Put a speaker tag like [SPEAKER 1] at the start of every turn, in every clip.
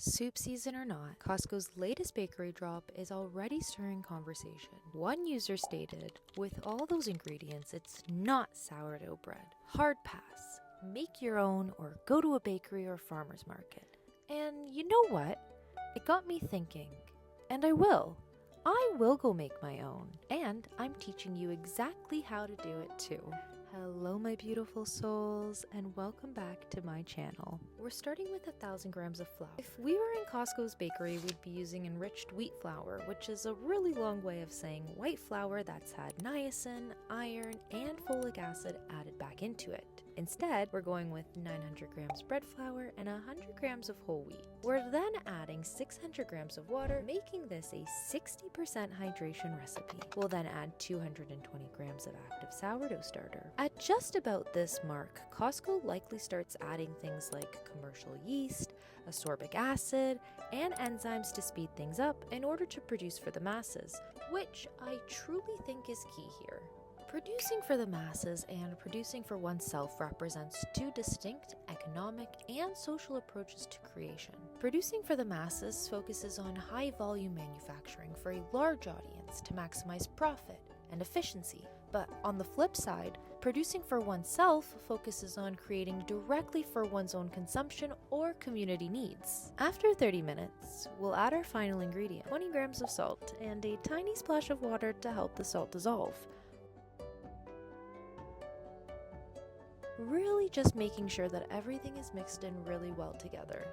[SPEAKER 1] Soup season or not, Costco's latest bakery drop is already stirring conversation. One user stated, with all those ingredients, it's not sourdough bread. Hard pass. Make your own or go to a bakery or farmer's market. And you know what? It got me thinking. And I will. I will go make my own. And I'm teaching you exactly how to do it too. Hello my beautiful souls, and welcome back to my channel. We're starting with 1,000 grams of flour. If we were in Costco's bakery, we'd be using enriched wheat flour, which is a really long way of saying white flour that's had niacin, iron, and folic acid added back into it. Instead, we're going with 900 grams bread flour and 100 grams of whole wheat. We're then adding 600 grams of water, making this a 60% hydration recipe. We'll then add 220 grams of active sourdough starter. At just about this mark, Costco likely starts adding things like commercial yeast, ascorbic acid, and enzymes to speed things up in order to produce for the masses, which I truly think is key here. Producing for the masses and producing for oneself represents two distinct economic and social approaches to creation. Producing for the masses focuses on high-volume manufacturing for a large audience to maximize profit and efficiency. But on the flip side, producing for oneself focuses on creating directly for one's own consumption or community needs. After 30 minutes, we'll add our final ingredient, 20 grams of salt, and a tiny splash of water to help the salt dissolve. Really just making sure that everything is mixed in really well together.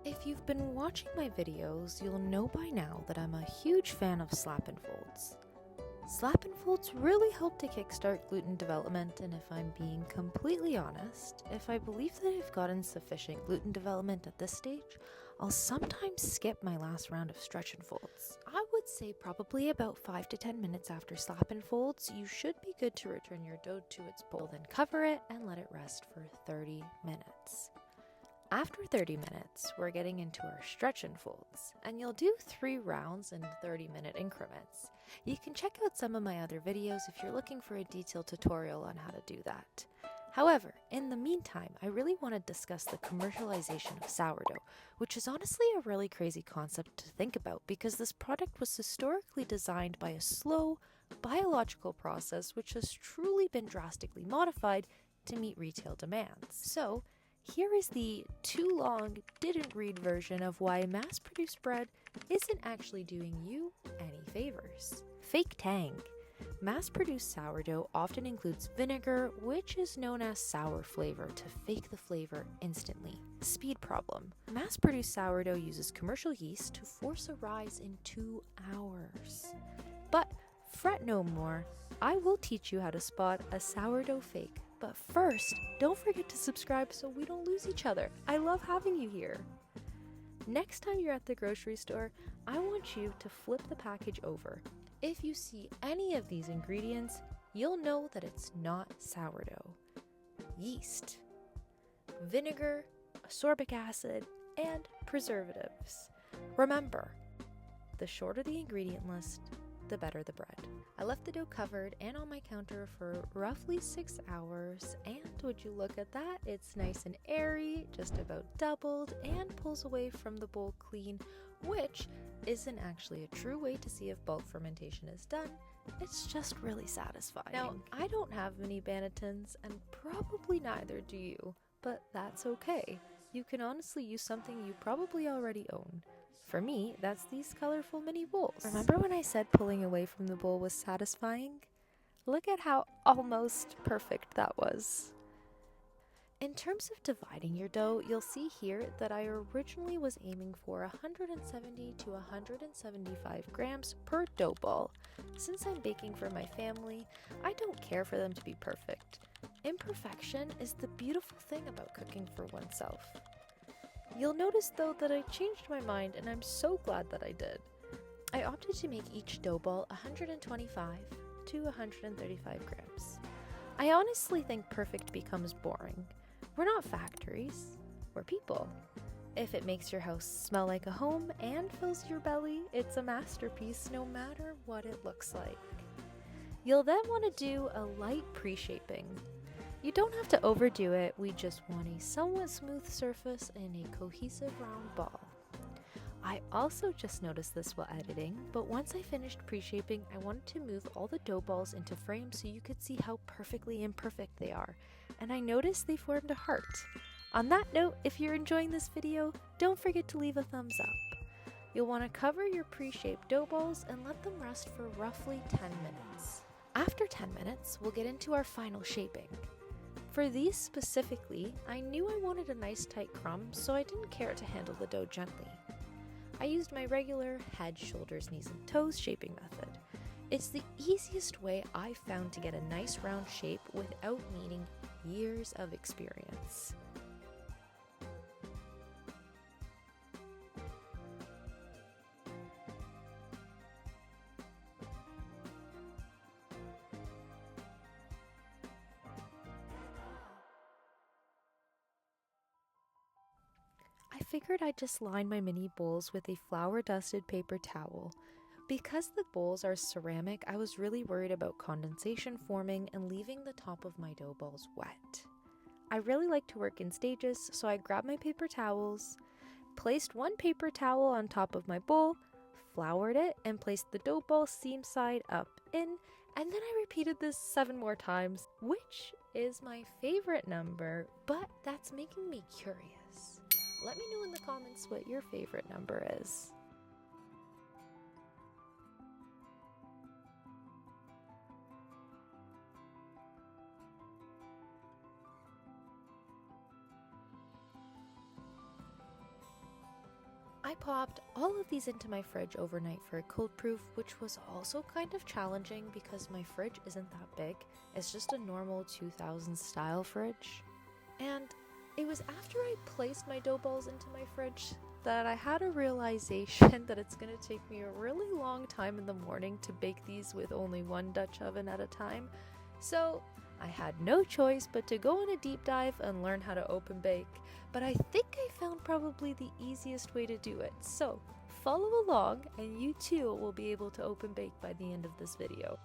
[SPEAKER 1] If you've been watching my videos, you'll know by now that I'm a huge fan of slap and folds. Slap and folds really help to kickstart gluten development, and if I'm being completely honest, if I believe that I've gotten sufficient gluten development at this stage, I'll sometimes skip my last round of stretch and folds. I would say probably about 5 to 10 minutes after slap and folds, you should be good to return your dough to its bowl, then cover it and let it rest for 30 minutes. After 30 minutes, we're getting into our stretch and folds, and you'll do 3 rounds in 30-minute increments. You can check out some of my other videos if you're looking for a detailed tutorial on how to do that. However, in the meantime, I really want to discuss the commercialization of sourdough, which is honestly a really crazy concept to think about because this product was historically designed by a slow, biological process which has truly been drastically modified to meet retail demands. So, here is the too long, didn't read version of why mass-produced bread isn't actually doing you any favors. Fake tang. Mass-produced sourdough often includes vinegar, which is known as sour flavor, to fake the flavor instantly. Speed problem. Mass-produced sourdough uses commercial yeast to force a rise in 2 hours. But fret no more, I will teach you how to spot a sourdough fake. But first, don't forget to subscribe so we don't lose each other. I love having you here. Next time you're at the grocery store, I want you to flip the package over. If you see any of these ingredients, you'll know that it's not sourdough. Yeast, vinegar, ascorbic acid, and preservatives. Remember, the shorter the ingredient list, the better the bread. I left the dough covered and on my counter for roughly 6 hours, and would you look at that, it's nice and airy, just about doubled, and pulls away from the bowl clean, which isn't actually a true way to see if bulk fermentation is done. It's just really satisfying. Now, I don't have many bannetons, and probably neither do you, but that's okay. You can honestly use something you probably already own. For me, that's these colorful mini bowls. Remember when I said pulling away from the bowl was satisfying? Look at how almost perfect that was. In terms of dividing your dough, you'll see here that I originally was aiming for 170 to 175 grams per dough ball. Since I'm baking for my family, I don't care for them to be perfect. Imperfection is the beautiful thing about cooking for oneself. You'll notice though that I changed my mind, and I'm so glad that I did. I opted to make each dough ball 125 to 135 grams. I honestly think perfect becomes boring. We're not factories, we're people. If it makes your house smell like a home and fills your belly, it's a masterpiece no matter what it looks like. You'll then want to do a light pre-shaping. You don't have to overdo it, we just want a somewhat smooth surface and a cohesive round ball. I also just noticed this while editing, but once I finished pre-shaping, I wanted to move all the dough balls into frames so you could see how perfectly imperfect they are, and I noticed they formed a heart. On that note, if you're enjoying this video, don't forget to leave a thumbs up. You'll want to cover your pre-shaped dough balls and let them rest for roughly 10 minutes. After 10 minutes, we'll get into our final shaping. For these specifically, I knew I wanted a nice tight crumb, so I didn't care to handle the dough gently. I used my regular head, shoulders, knees, and toes shaping method. It's the easiest way I've found to get a nice round shape without needing years of experience. I figured I'd just line my mini bowls with a flour-dusted paper towel. Because the bowls are ceramic, I was really worried about condensation forming and leaving the top of my dough balls wet. I really like to work in stages, so I grabbed my paper towels, placed one paper towel on top of my bowl, floured it, and placed the dough ball seam side up in, and then I repeated this 7 more times, which is my favorite number, but that's making me curious. Let me know in the comments what your favorite number is. I popped all of these into my fridge overnight for a cold proof, which was also kind of challenging because my fridge isn't that big. It's just a normal 2000s style fridge. And it was after I placed my dough balls into my fridge that I had a realization that it's going to take me a really long time in the morning to bake these with only one Dutch oven at a time. So I had no choice but to go on a deep dive and learn how to open bake. But I think I found probably the easiest way to do it. So follow along and you too will be able to open bake by the end of this video.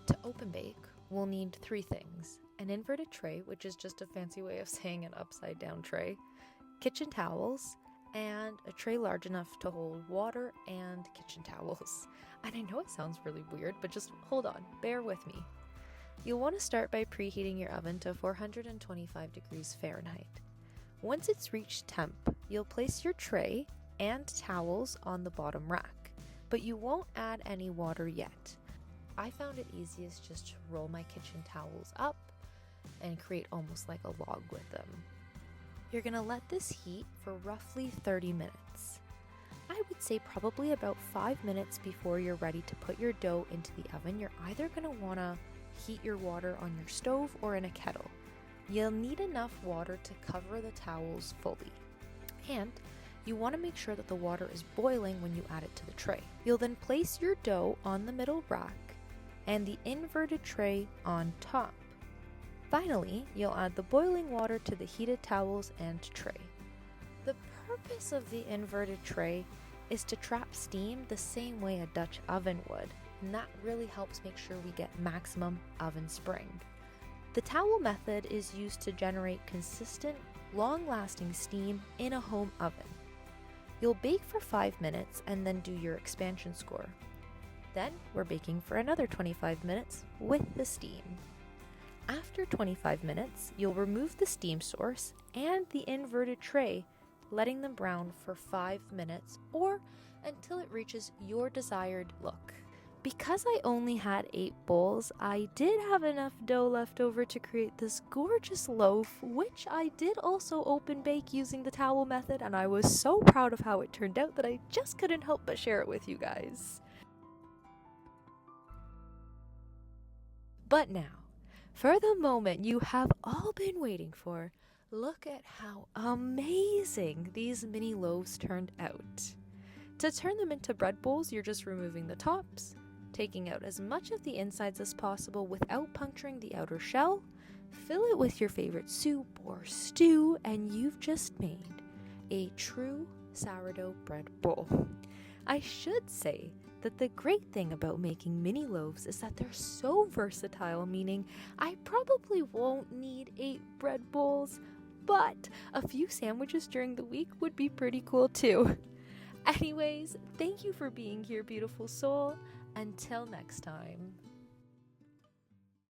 [SPEAKER 1] To open bake, we'll need 3 things. An inverted tray, which is just a fancy way of saying an upside down tray, kitchen towels, and a tray large enough to hold water and kitchen towels. And I know it sounds really weird, but just hold on, bear with me. You'll want to start by preheating your oven to 425 degrees Fahrenheit. Once it's reached temp, you'll place your tray and towels on the bottom rack, but you won't add any water yet. I found it easiest just to roll my kitchen towels up and create almost like a log with them. You're gonna let this heat for roughly 30 minutes. I would say probably about 5 minutes before you're ready to put your dough into the oven. You're either gonna wanna heat your water on your stove or in a kettle. You'll need enough water to cover the towels fully. And you wanna make sure that the water is boiling when you add it to the tray. You'll then place your dough on the middle rack and the inverted tray on top. Finally, you'll add the boiling water to the heated towels and tray. The purpose of the inverted tray is to trap steam the same way a Dutch oven would, and that really helps make sure we get maximum oven spring. The towel method is used to generate consistent, long-lasting steam in a home oven. You'll bake for 5 minutes and then do your expansion score. Then we're baking for another 25 minutes with the steam. After 25 minutes, you'll remove the steam source and the inverted tray, letting them brown for 5 minutes or until it reaches your desired look. Because I only had 8 bowls, I did have enough dough left over to create this gorgeous loaf, which I did also open bake using the towel method, and I was so proud of how it turned out that I just couldn't help but share it with you guys. But now, for the moment you have all been waiting for, look at how amazing these mini loaves turned out. To turn them into bread bowls, you're just removing the tops, taking out as much of the insides as possible without puncturing the outer shell, fill it with your favorite soup or stew, and you've just made a true sourdough bread bowl. I should say that the great thing about making mini loaves is that they're so versatile, meaning I probably won't need 8 bread bowls, but a few sandwiches during the week would be pretty cool too. Anyways, thank you for being here, beautiful soul. Until next time.